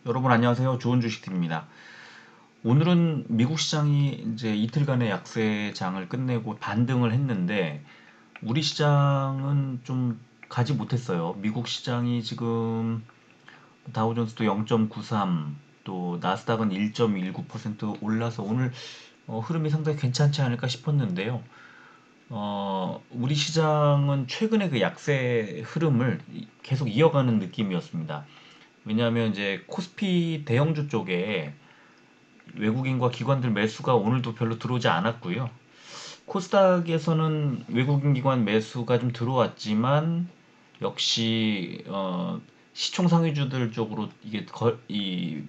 여러분 안녕하세요. 좋은 주식팀입니다. 오늘은 미국 시장이 이제 이틀간의 약세장을 끝내고 반등을 했는데 우리 시장은 좀 가지 못했어요. 미국 시장이 지금 다우존스도 0.93, 또 나스닥은 1.19% 올라서 오늘 흐름이 상당히 괜찮지 않을까 싶었는데요. 우리 시장은 최근에 그 약세 흐름을 계속 이어가는 느낌이었습니다. 왜냐하면 이제 코스피 대형주 쪽에 외국인과 기관들 매수가 오늘도 별로 들어오지 않았고요. 코스닥에서는 외국인 기관 매수가 좀 들어왔지만 역시 시총 상위주들 쪽으로 이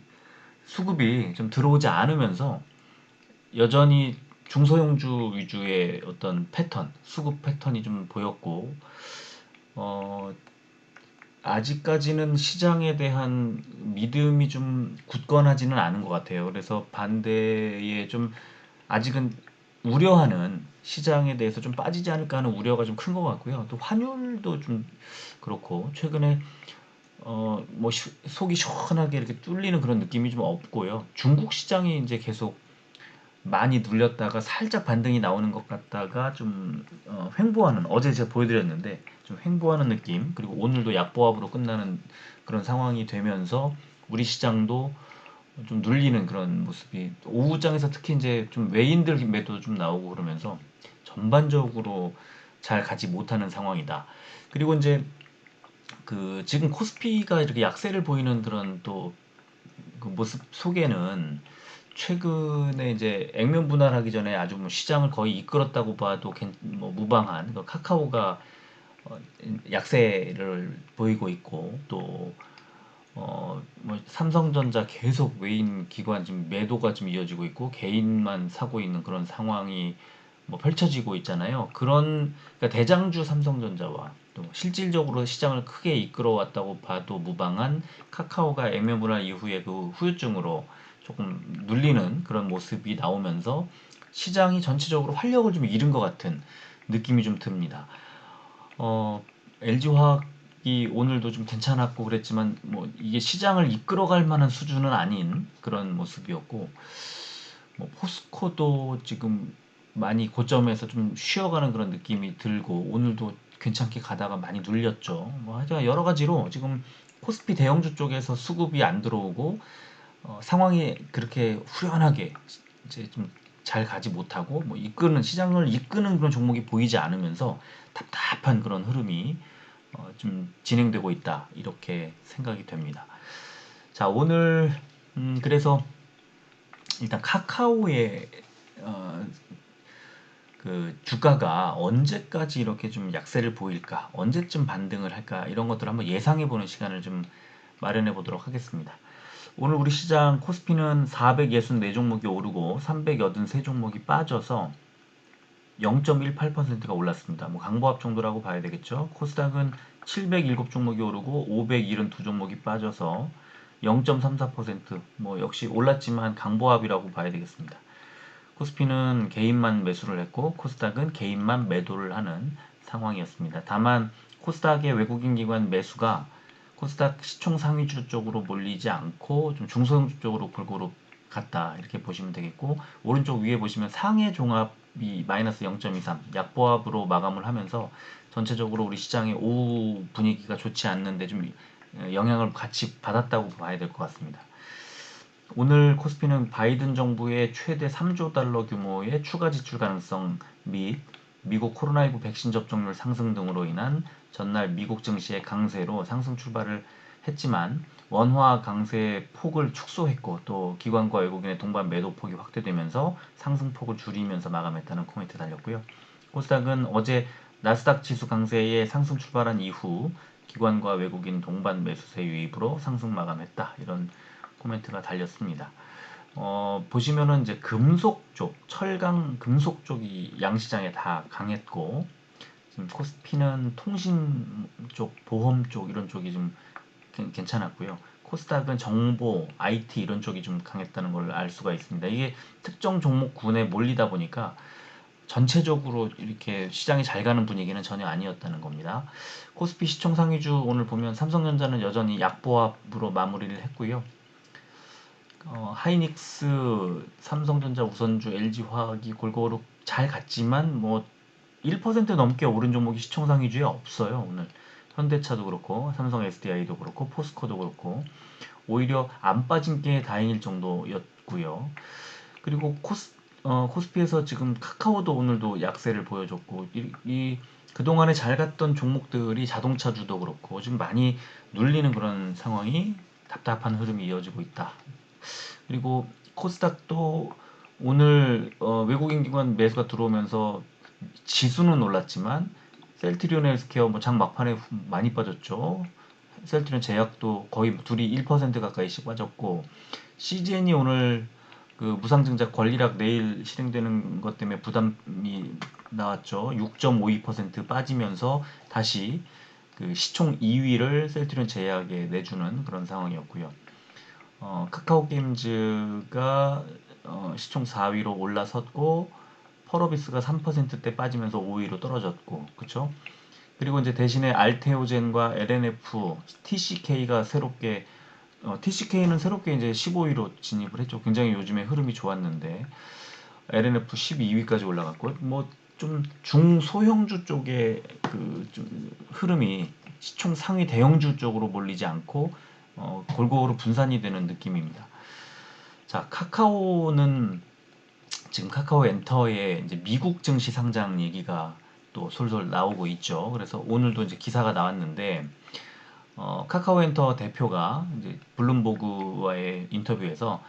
수급이 좀 들어오지 않으면서 여전히 중소형주 위주의 어떤 패턴, 수급 패턴이 좀 보였고 어, 아직까지는 시장에 대한 믿음이 좀 굳건하지는 않은 것 같아요. 그래서 반대에 좀 아직은 우려하는 시장에 대해서 좀 빠지지 않을까 하는 우려가 좀 큰 것 같고요. 또 환율도 좀 그렇고 최근에 뭐 속이 시원하게 이렇게 뚫리는 그런 느낌이 좀 없고요. 중국 시장이 이제 계속 많이 눌렸다가 살짝 반등이 나오는 것 같다가 좀 횡보하는, 어제 제가 보여드렸는데 좀 횡보하는 느낌, 그리고 오늘도 약보합으로 끝나는 그런 상황이 되면서 우리 시장도 좀 눌리는 그런 모습이, 오후장에서 특히 이제 좀 외인들 매도 좀 나오고 그러면서 전반적으로 잘 가지 못하는 상황이다. 그리고 이제 그 지금 코스피가 이렇게 약세를 보이는 그런 또 그 모습 속에는 최근에 이제 액면 분할하기 전에 아주 뭐 시장을 거의 이끌었다고 봐도 뭐 무방한 그 카카오가 어, 약세를 보이고 있고, 또 뭐 삼성전자 계속 외인 기관 지금 매도가 좀 이어지고 있고 개인만 사고 있는 그런 상황이 뭐 펼쳐지고 있잖아요. 그러니까 대장주 삼성전자와 또 실질적으로 시장을 크게 이끌어왔다고 봐도 무방한 카카오가 액면 분할 이후에 그 후유증으로 조금 눌리는 그런 모습이 나오면서 시장이 전체적으로 활력을 좀 잃은 것 같은 느낌이 좀 듭니다. LG화학이 오늘도 좀 괜찮았고 그랬지만 뭐 이게 시장을 이끌어갈 만한 수준은 아닌 그런 모습이었고, 뭐 포스코도 지금 많이 고점에서 좀 쉬어가는 그런 느낌이 들고 오늘도 괜찮게 가다가 많이 눌렸죠. 뭐 하여튼 여러 가지로 지금 코스피 대형주 쪽에서 수급이 안 들어오고 상황이 그렇게 후련하게 이제 좀 잘 가지 못하고 뭐 시장을 이끄는 그런 종목이 보이지 않으면서 답답한 그런 흐름이 좀 진행되고 있다, 이렇게 생각이 됩니다. 자, 오늘 그래서 일단 카카오의 어, 그 주가가 언제까지 이렇게 좀 약세를 보일까, 언제쯤 반등을 할까, 이런 것들을 한번 예상해 보는 시간을 좀 마련해 보도록 하겠습니다. 오늘 우리 시장 코스피는 464 종목이 오르고 383 종목이 빠져서 0.18%가 올랐습니다. 뭐 강보합 정도라고 봐야 되겠죠. 코스닥은 707 종목이 오르고 572 종목이 빠져서 0.34%, 뭐 역시 올랐지만 강보합이라고 봐야 되겠습니다. 코스피는 개인만 매수를 했고 코스닥은 개인만 매도를 하는 상황이었습니다. 다만 코스닥의 외국인 기관 매수가 코스닥 시총 상위주 쪽으로 몰리지 않고 좀 중소형주 쪽으로 골고루 갔다, 이렇게 보시면 되겠고, 오른쪽 위에 보시면 상해 종합이 마이너스 0.23 약보합으로 마감을 하면서 전체적으로 우리 시장의 오후 분위기가 좋지 않는데 좀 영향을 같이 받았다고 봐야 될 것 같습니다. 오늘 코스피는 바이든 정부의 최대 3조 달러 규모의 추가 지출 가능성 및 미국 코로나19 백신 접종률 상승 등으로 인한 전날 미국 증시의 강세로 상승 출발을 했지만 원화 강세 폭을 축소했고, 또 기관과 외국인의 동반 매도 폭이 확대되면서 상승폭을 줄이면서 마감했다는 코멘트 달렸고요. 코스닥은 어제 나스닥 지수 강세에 상승 출발한 이후 기관과 외국인 동반 매수세 유입으로 상승 마감했다, 이런 코멘트가 달렸습니다. 보시면은 이제 금속 쪽, 철강 금속 쪽이 양시장에 다 강했고, 지금 코스피는 통신 쪽, 보험 쪽 이런 쪽이 좀 괜찮았고요. 코스닥은 정보, IT 이런 쪽이 좀 강했다는 걸 알 수가 있습니다. 이게 특정 종목군에 몰리다 보니까 전체적으로 이렇게 시장이 잘 가는 분위기는 전혀 아니었다는 겁니다. 코스피 시총 상위주 오늘 보면 삼성전자는 여전히 약보합으로 마무리를 했고요. 하이닉스, 삼성전자, 우선주, LG화학이 골고루 잘 갔지만 뭐 1% 넘게 오른 종목이 시총상위주에 없어요. 오늘 현대차도 그렇고 삼성 SDI도 그렇고 포스코도 그렇고 오히려 안 빠진 게 다행일 정도였고요. 그리고 코스피에서 지금 카카오도 오늘도 약세를 보여줬고 그동안에 잘 갔던 종목들이 자동차주도 그렇고 지금 많이 눌리는 그런 상황이 답답한 흐름이 이어지고 있다. 그리고 코스닥도 오늘 외국인 기관 매수가 들어오면서 지수는 올랐지만 셀트리온 헬스케어 뭐 장 막판에 많이 빠졌죠. 셀트리온 제약도 거의 둘이 1% 가까이씩 빠졌고 CGN이 오늘 그 무상증자 권리락 내일 실행되는 것 때문에 부담이 나왔죠. 6.52% 빠지면서 다시 그 시총 2위를 셀트리온 제약에 내주는 그런 상황이었고요. 카카오 게임즈가 시총 4위로 올라섰고 펄어비스가 3%대 빠지면서 5위로 떨어졌고 그쵸? 그리고 이제 대신에 알테오젠과 LNF, TCK가 새롭게 TCK는 새롭게 이제 15위로 진입을 했죠. 굉장히 요즘에 흐름이 좋았는데 LNF 12위까지 올라갔고 뭐 좀 중소형주 쪽에 그 좀 흐름이 시총 상위 대형주 쪽으로 몰리지 않고 골고루 분산이 되는 느낌입니다. 자, 카카오는 지금 카카오 엔터에 이제 미국 증시 상장 얘기가 또 솔솔 나오고 있죠. 그래서 오늘도 이제 기사가 나왔는데 카카오 엔터 대표가 이제 블룸버그와의 인터뷰에서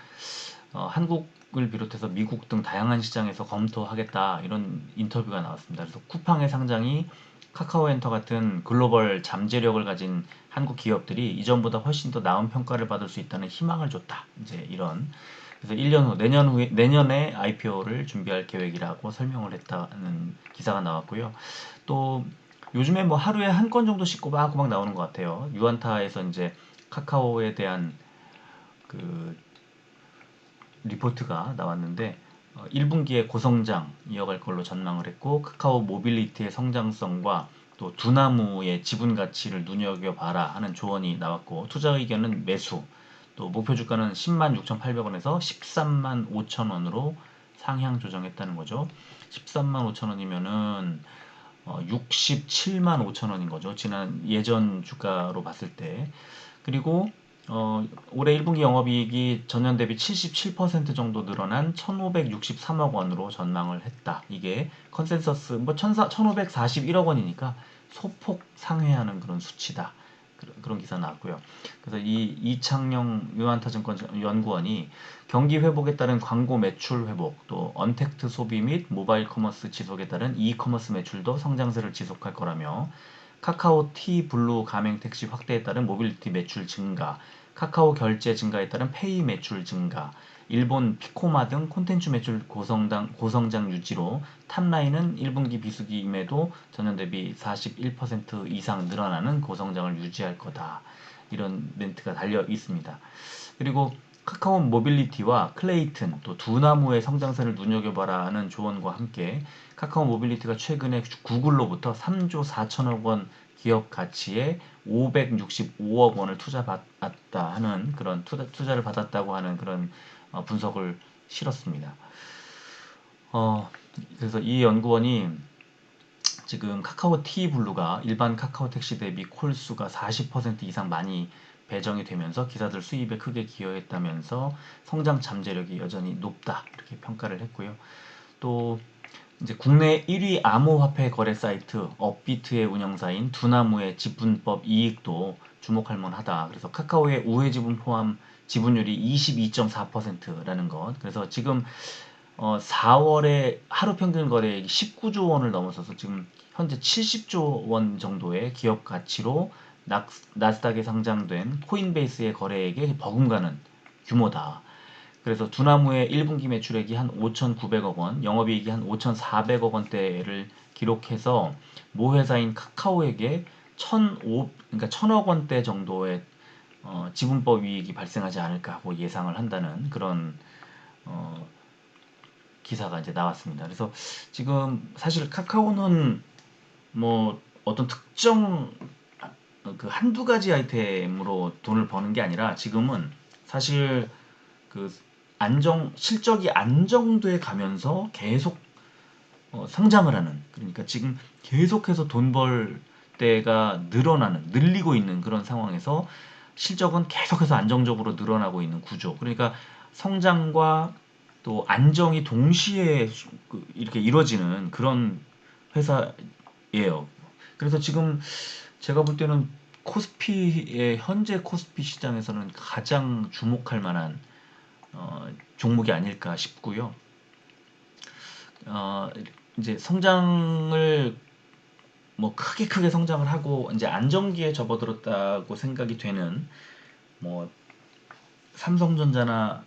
한국을 비롯해서 미국 등 다양한 시장에서 검토하겠다 이런 인터뷰가 나왔습니다. 그래서 쿠팡의 상장이 카카오 엔터 같은 글로벌 잠재력을 가진 한국 기업들이 이전보다 훨씬 더 나은 평가를 받을 수 있다는 희망을 줬다. 이제 이런 그래서 1년 후 내년에 IPO를 준비할 계획이라고 설명을 했다는 기사가 나왔고요. 또 요즘에 뭐 하루에 한 건 정도씩 꼬박꼬박 나오는 것 같아요. 유안타에서 이제 카카오에 대한 그 리포트가 나왔는데 1분기에 고성장 이어갈 걸로 전망을 했고 카카오 모빌리티의 성장성과 또 두나무의 지분 가치를 눈여겨봐라 하는 조언이 나왔고 투자 의견은 매수 또 목표 주가는 10만 6,800원에서 13만 5천 원으로 상향 조정했다는 거죠. 13만 5천 원이면은 67만 5천 원인 거죠. 지난 예전 주가로 봤을 때. 그리고 올해 1분기 영업이익이 전년 대비 77% 정도 늘어난 1,563억 원으로 전망을 했다. 이게 컨센서스 뭐 1,541억 원이니까 소폭 상회하는 그런 수치다. 그런 기사 나왔고요. 그래서 이 이창영 유한타증권 연구원이 경기 회복에 따른 광고 매출 회복, 또 언택트 소비 및 모바일 커머스 지속에 따른 이커머스 매출도 성장세를 지속할 거라며 카카오 T 블루 가맹 택시 확대에 따른 모빌리티 매출 증가, 카카오 결제 증가에 따른 페이 매출 증가, 일본 피코마 등 콘텐츠 매출 고성장 유지로 탑라인은 1분기 비수기임에도 전년 대비 41% 이상 늘어나는 고성장을 유지할 거다. 이런 멘트가 달려 있습니다. 그리고 카카오 모빌리티와 클레이튼 또 두나무의 성장세를 눈여겨봐라는 조언과 함께 카카오 모빌리티가 최근에 구글로부터 3조 4천억 원 기업 가치에 565억 원을 투자받았다 하는 그런 투자를 받았다고 하는 그런 분석을 실었습니다. 그래서 이 연구원이 지금 카카오 T 블루가 일반 카카오 택시 대비 콜수가 40% 이상 많이 배정이 되면서 기사들 수입에 크게 기여했다면서 성장 잠재력이 여전히 높다 이렇게 평가를 했고요. 또 이제 국내 1위 암호화폐 거래 사이트 업비트의 운영사인 두나무의 지분법 이익도 주목할 만하다. 그래서 카카오의 우회 지분 포함 지분율이 22.4%라는 것. 그래서 지금 4월에 하루 평균 거래액이 19조 원을 넘어서서 지금 현재 70조 원 정도의 기업 가치로 나스닥에 상장된 코인베이스의 거래액에 버금가는 규모다. 그래서 두나무의 1분기 매출액이 한 5,900억 원, 영업이익이 한 5,400억 원대를 기록해서 모 회사인 카카오에게 그러니까 1,000억 원대 정도의 지분법 이익이 발생하지 않을까 하고 예상을 한다는 그런 어, 기사가 이제 나왔습니다. 그래서 지금 사실 카카오는 뭐 어떤 특정 그 한두 가지 아이템으로 돈을 버는 게 아니라 지금은 사실 그 실적이 안정돼 가면서 계속 성장을 하는, 그러니까 지금 계속해서 돈 벌 때가 늘리고 있는 그런 상황에서 실적은 계속해서 안정적으로 늘어나고 있는 구조. 그러니까 성장과 또 안정이 동시에 이렇게 이루어지는 그런 회사예요. 그래서 지금 제가 볼 때는 현재 코스피 시장에서는 가장 주목할 만한 종목이 아닐까 싶고요. 어, 이제 성장을 뭐 크게 성장을 하고 이제 안정기에 접어들었다고 생각이 되는 뭐 삼성전자나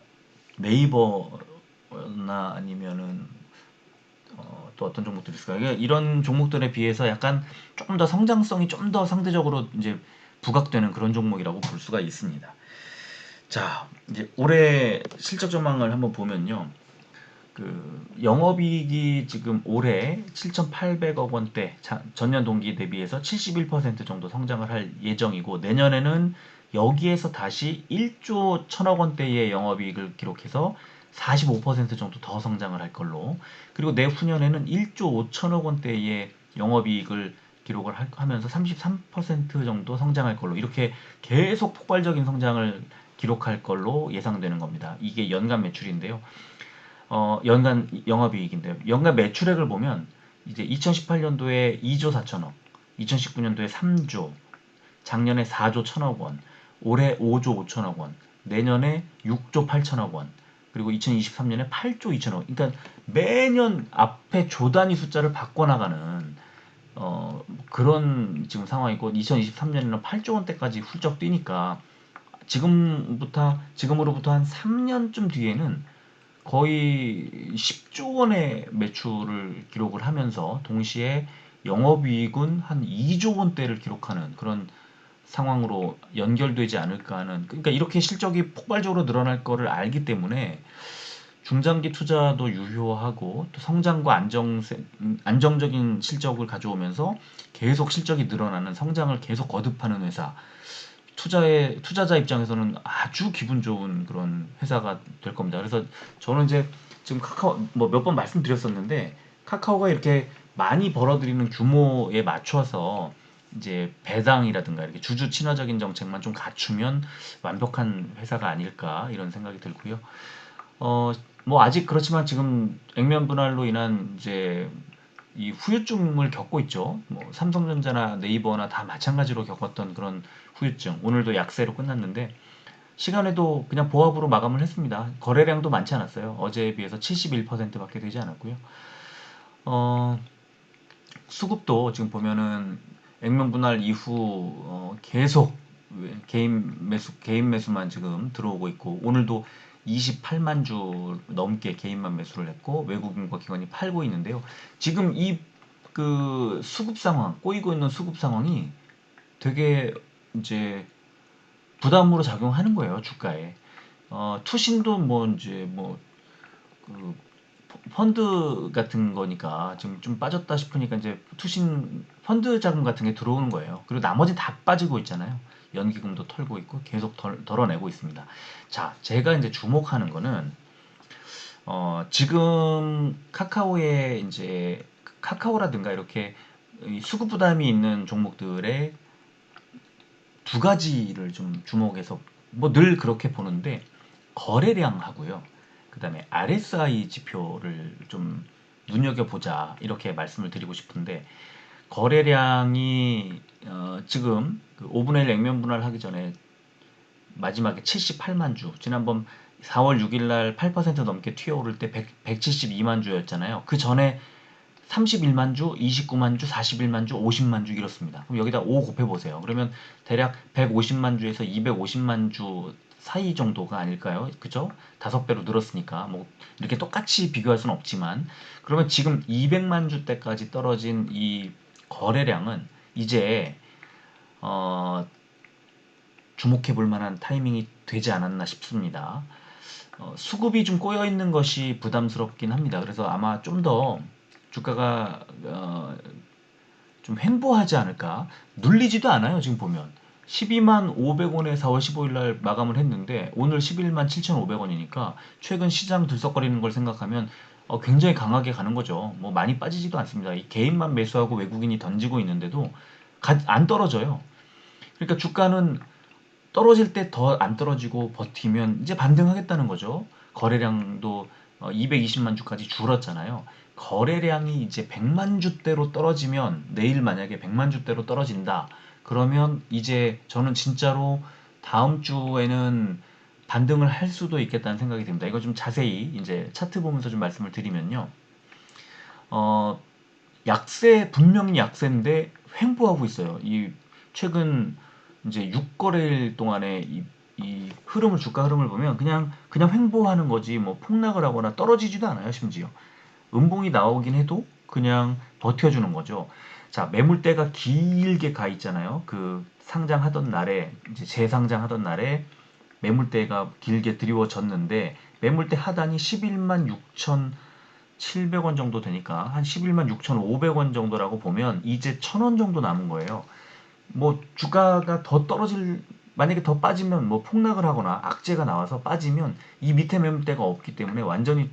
네이버나 아니면은 또 어떤 종목들이 있을까요? 이런 종목들에 비해서 약간 조금 더 성장성이 좀 더 상대적으로 이제 부각되는 그런 종목이라고 볼 수가 있습니다. 자, 이제 올해 실적 전망을 한번 보면요. 영업이익이 지금 올해 7,800억 원대, 전년 동기 대비해서 71% 정도 성장을 할 예정이고, 내년에는 여기에서 다시 1조 1천억 원대의 영업이익을 기록해서 45% 정도 더 성장을 할 걸로, 그리고 내후년에는 1조 5천억 원대의 영업이익을 기록을 하면서 33% 정도 성장할 걸로, 이렇게 계속 폭발적인 성장을 기록할 걸로 예상되는 겁니다. 이게 연간 매출인데요. 연간 영업이익인데요. 연간 매출액을 보면 이제 2018년도에 2조 4천억, 2019년도에 3조, 작년에 4조 1천억 원, 올해 5조 5천억 원, 내년에 6조 8천억 원, 그리고 2023년에 8조 2천억 원. 그러니까 매년 앞에 조 단위 숫자를 바꿔나가는 그런 지금 상황이고, 2023년에는 8조 원대까지 훌쩍 뛰니까 지금으로부터 한 3년쯤 뒤에는 거의 10조 원의 매출을 기록을 하면서 동시에 영업이익은 한 2조 원대를 기록하는 그런 상황으로 연결되지 않을까 하는, 그러니까 이렇게 실적이 폭발적으로 늘어날 거를 알기 때문에 중장기 투자도 유효하고, 또 성장과 안정적인 실적을 가져오면서 계속 실적이 늘어나는, 성장을 계속 거듭하는 회사, 투자자 입장에서는 아주 기분 좋은 그런 회사가 될 겁니다. 그래서 저는 이제 지금 카카오 뭐 몇 번 말씀드렸었는데, 카카오가 이렇게 많이 벌어들이는 규모에 맞춰서 이제 배당이라든가 이렇게 주주 친화적인 정책만 좀 갖추면 완벽한 회사가 아닐까, 이런 생각이 들고요. 뭐 아직 그렇지만 지금 액면 분할로 인한 이제 이 후유증을 겪고 있죠. 뭐 삼성전자나 네이버나 다 마찬가지로 겪었던 그런 후유증. 오늘도 약세로 끝났는데, 시간에도 그냥 보합으로 마감을 했습니다. 거래량도 많지 않았어요. 어제에 비해서 71%밖에 되지 않았고요. 어, 수급도 지금 보면은 액면 분할 이후 계속 개인 매수만 지금 들어오고 있고, 오늘도 28만 주 넘게 개인만 매수를 했고, 외국인과 기관이 팔고 있는데요. 지금 이 수급 상황, 꼬이고 있는 수급 상황이 되게 이제 부담으로 작용하는 거예요, 주가에. 투신도 뭐 이제 그 펀드 같은 거니까 지금 좀 빠졌다 싶으니까 이제 투신 펀드 자금 같은 게 들어오는 거예요. 그리고 나머지 다 빠지고 있잖아요. 연기금도 털고 있고 계속 덜어내고 있습니다. 자, 제가 이제 주목하는 거는 지금 카카오의 이제 카카오라든가 이렇게 수급 부담이 있는 종목들의 두 가지를 좀 주목해서, 뭐 늘 그렇게 보는데, 거래량하고요. 그다음에 RSI 지표를 좀 눈여겨보자, 이렇게 말씀을 드리고 싶은데, 거래량이 지금 5분의 1 액면 분할하기 전에 마지막에 78만 주, 지난번 4월 6일 날 8% 넘게 튀어오를 때 172만 주였잖아요. 그 전에 31만 주, 29만 주, 41만 주, 50만 주 이렇습니다. 그럼 여기다 5 곱해보세요. 그러면 대략 150만 주에서 250만 주 사이 정도가 아닐까요? 그죠? 5배로 늘었으니까 뭐 이렇게 똑같이 비교할 수는 없지만, 그러면 지금 200만 주 때까지 떨어진 이 거래량은 이제 어, 주목해 볼 만한 타이밍이 되지 않았나 싶습니다. 수급이 좀 꼬여 있는 것이 부담스럽긴 합니다. 그래서 아마 좀 더 주가가 좀 횡보하지 않을까. 눌리지도 않아요, 지금 보면. 12만 500원에 4월 15일 날 마감을 했는데 오늘 11만 7,500원이니까 최근 시장 들썩거리는 걸 생각하면 굉장히 강하게 가는 거죠. 뭐 많이 빠지지도 않습니다. 이 개인만 매수하고 외국인이 던지고 있는데도 안 떨어져요. 그러니까 주가는 떨어질 때 더 안 떨어지고 버티면 이제 반등하겠다는 거죠. 거래량도 220만 주까지 줄었잖아요. 거래량이 이제 100만 주대로 떨어지면 내일 만약에 100만 주대로 떨어진다. 그러면 이제 저는 진짜로 다음 주에는 반등을 할 수도 있겠다는 생각이 듭니다. 이거 좀 자세히 이제 차트 보면서 좀 말씀을 드리면요. 어, 약세 분명히 약세인데 횡보하고 있어요. 이 최근 이제 6거래일 동안에 이 흐름을 주가 흐름을 보면 그냥 횡보하는 거지 뭐 폭락을 하거나 떨어지지도 않아요. 심지어 음봉이 나오긴 해도 그냥 버텨주는 거죠. 자, 매물대가 길게 가 있잖아요. 그 상장하던 날에 이제 재상장하던 날에 매물대가 길게 드리워졌는데 매물대 하단이 11만 6,700원 정도 되니까 한 11만 6,500원 정도라고 보면 이제 1,000원 정도 남은 거예요. 뭐 주가가 더 떨어질 만약에 더 빠지면 뭐 폭락을 하거나 악재가 나와서 빠지면 이 밑에 매물대가 없기 때문에 완전히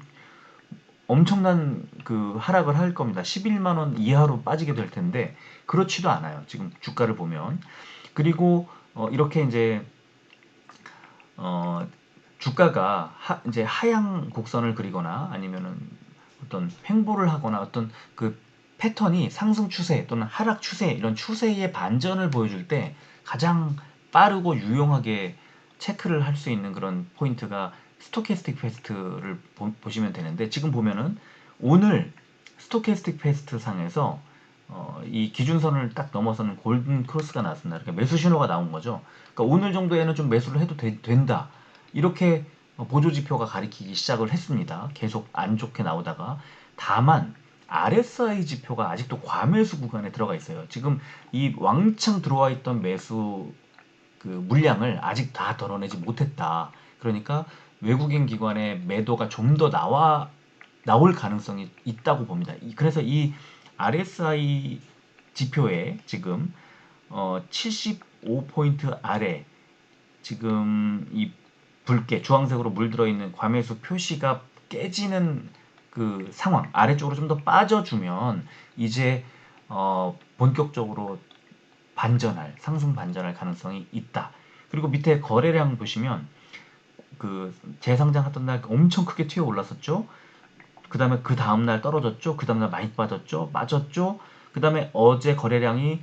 엄청난 그 하락을 할 겁니다. 11만 원 이하로 빠지게 될 텐데 그렇지도 않아요. 지금 주가를 보면. 그리고 이렇게 이제 어, 주가가 이제 하향 곡선을 그리거나 아니면은 어떤 횡보를 하거나 어떤 그 패턴이 상승 추세 또는 하락 추세 이런 추세의 반전을 보여줄 때 가장 빠르고 유용하게 체크를 할 수 있는 그런 포인트가 스토캐스틱 패스트를 보시면 되는데 지금 보면은 오늘 스토캐스틱 패스트 상에서 이 기준선을 딱 넘어서는 골든 크로스가 나왔습니다. 그러니까 매수 신호가 나온 거죠. 그러니까 오늘 정도에는 좀 매수를 해도 된다. 이렇게 보조 지표가 가리키기 시작을 했습니다. 계속 안 좋게 나오다가 다만 RSI 지표가 아직도 과매수 구간에 들어가 있어요. 지금 이 왕창 들어와 있던 매수 그 물량을 아직 다 덜어내지 못했다. 그러니까 외국인 기관의 매도가 좀 더 나올 가능성이 있다고 봅니다. 그래서 이 RSI 지표에 지금 75포인트 아래 지금 이 붉게 주황색으로 물들어 있는 과매수 표시가 깨지는 그 상황 아래쪽으로 좀 더 빠져주면 이제 본격적으로 반전할 상승 반전할 가능성이 있다. 그리고 밑에 거래량 보시면 그 재상장하던 날 엄청 크게 튀어 올랐었죠. 그 다음에 그 다음날 떨어졌죠. 그 다음날 많이 빠졌죠. 맞았죠. 그 다음에 어제 거래량이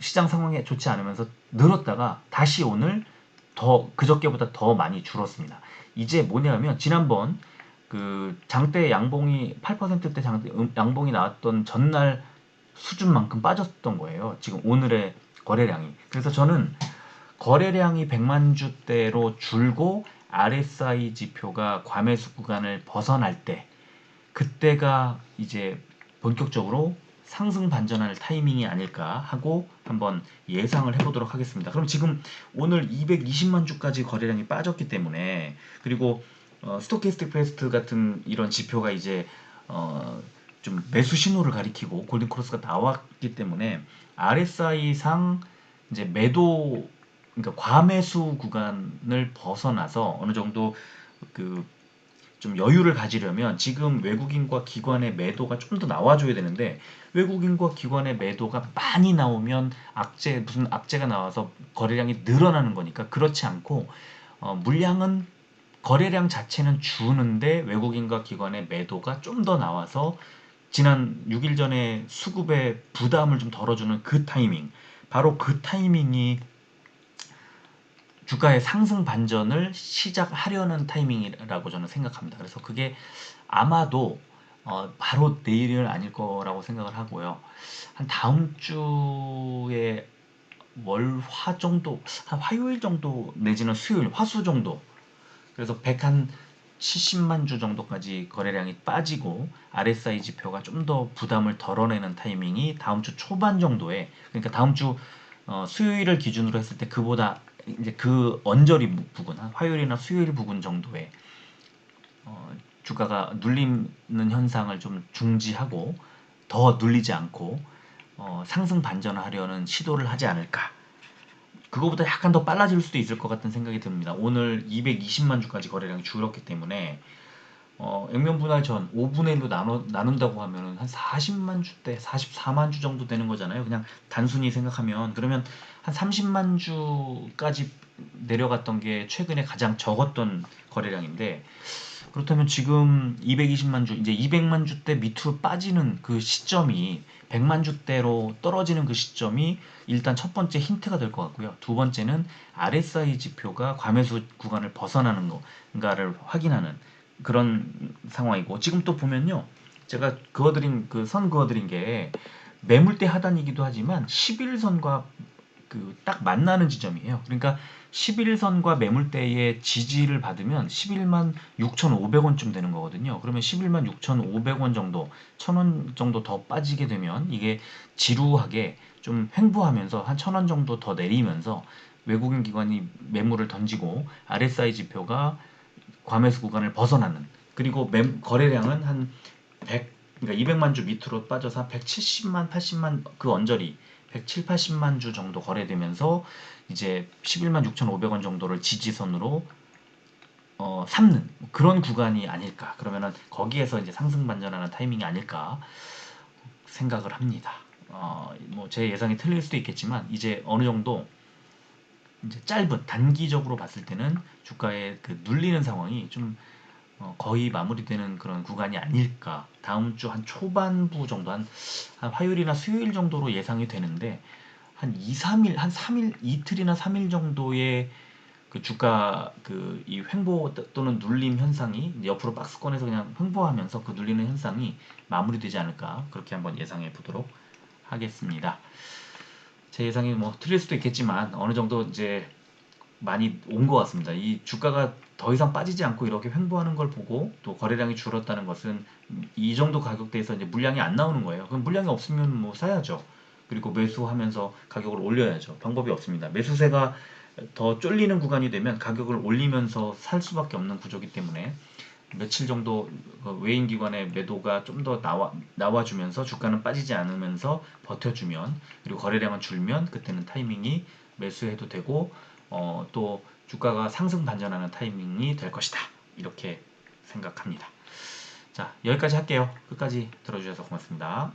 시장 상황에 좋지 않으면서 늘었다가 다시 오늘 더 그저께보다 더 많이 줄었습니다. 이제 뭐냐면 지난번 그 장대 양봉이 8%대 장대 양봉이 나왔던 전날 수준만큼 빠졌던 거예요. 지금 오늘의 거래량이. 그래서 저는 거래량이 100만 주대로 줄고 RSI 지표가 과매수 구간을 벗어날 때 그때가 이제 본격적으로 상승 반전할 타이밍이 아닐까 하고 한번 예상을 해보도록 하겠습니다. 그럼 지금 오늘 220만 주까지 거래량이 빠졌기 때문에 그리고 스토캐스틱 패스트 같은 이런 지표가 이제 좀 매수 신호를 가리키고 골든 크로스가 나왔기 때문에 RSI 상 이제 매도 그러니까 과매수 구간을 벗어나서 어느 정도 그 좀 여유를 가지려면 지금 외국인과 기관의 매도가 좀 더 나와줘야 되는데 외국인과 기관의 매도가 많이 나오면 무슨 악재가 나와서 거래량이 늘어나는 거니까 그렇지 않고 물량은 거래량 자체는 주는데 외국인과 기관의 매도가 좀 더 나와서 지난 6일 전에 수급의 부담을 좀 덜어주는 그 타이밍 바로 그 타이밍이 주가의 상승 반전을 시작하려는 타이밍이라고 저는 생각합니다. 그래서 그게 아마도 바로 내일은 아닐 거라고 생각을 하고요. 한 다음 주에 월화 정도, 한 화요일 정도 내지는 수요일, 화수 정도. 그래서 170만 주 정도까지 거래량이 빠지고 RSI 지표가 좀 더 부담을 덜어내는 타이밍이 다음 주 초반 정도에 그러니까 다음 주 수요일을 기준으로 했을 때 그보다 이제 그 언저리 부근 화요일이나 수요일 부근 정도에 주가가 눌리는 현상을 좀 중지하고 더 눌리지 않고 상승 반전하려는 시도를 하지 않을까 그거보다 약간 더 빨라질 수도 있을 것 같은 생각이 듭니다. 오늘 220만 주까지 거래량이 줄었기 때문에 액면 분할 전 5분의 1로 나눈다고 하면은 한 40만 주대, 44만 주 정도 되는 거잖아요. 그냥 단순히 생각하면. 그러면 한 30만 주까지 내려갔던 게 최근에 가장 적었던 거래량인데, 그렇다면 지금 220만 주, 이제 200만 주대 밑으로 빠지는 그 시점이 100만 주대로 떨어지는 그 시점이 일단 첫 번째 힌트가 될 것 같고요. 두 번째는 RSI 지표가 과매수 구간을 벗어나는 건가를 확인하는 그런 상황이고, 지금 또 보면요. 제가 그어드린 그 선 그어드린 게 매물대 하단이기도 하지만 11선과 그 딱 만나는 지점이에요. 그러니까 11선과 매물대의 지지를 받으면 11만 6,500원쯤 되는 거거든요. 그러면 11만 6,500원 정도, 1,000원 정도 더 빠지게 되면 이게 지루하게 좀 횡보하면서 한 1,000원 정도 더 내리면서 외국인 기관이 매물을 던지고 RSI 지표가 과매수 구간을 벗어나는, 그리고 거래량은 한 100, 그러니까 200만 주 밑으로 빠져서 한 170만, 80만 그 언저리 107, 80만 주 정도 거래되면서 이제 11만 6,500원 정도를 지지선으로 삼는 그런 구간이 아닐까. 그러면은 거기에서 이제 상승 반전하는 타이밍이 아닐까 생각을 합니다. 뭐 제 예상이 틀릴 수도 있겠지만 이제 어느 정도 이제 짧은 단기적으로 봤을 때는 주가의 그 눌리는 상황이 좀 거의 마무리되는 그런 구간이 아닐까. 다음 주 한 초반부 정도, 한 화요일이나 수요일 정도로 예상이 되는데, 한 2, 3일, 한 3일, 이틀이나 3일 정도의 그 주가 그 이 횡보 또는 눌림 현상이 옆으로 박스권에서 그냥 횡보하면서 그 눌리는 현상이 마무리되지 않을까. 그렇게 한번 예상해 보도록 하겠습니다. 제 예상이 뭐 틀릴 수도 있겠지만 어느 정도 이제 많이 온 것 같습니다. 이 주가가 더 이상 빠지지 않고 이렇게 횡보하는 걸 보고 또 거래량이 줄었다는 것은 이 정도 가격대에서 이제 물량이 안 나오는 거예요. 그럼 물량이 없으면 뭐 사야죠. 그리고 매수하면서 가격을 올려야죠. 방법이 없습니다. 매수세가 더 쫄리는 구간이 되면 가격을 올리면서 살 수밖에 없는 구조이기 때문에 며칠 정도 외인 기관의 매도가 좀 더 나와주면서 주가는 빠지지 않으면서 버텨주면, 그리고 거래량은 줄면 그때는 타이밍이 매수해도 되고 또 주가가 상승 반전하는 타이밍이 될 것이다. 이렇게 생각합니다. 자, 여기까지 할게요. 끝까지 들어주셔서 고맙습니다.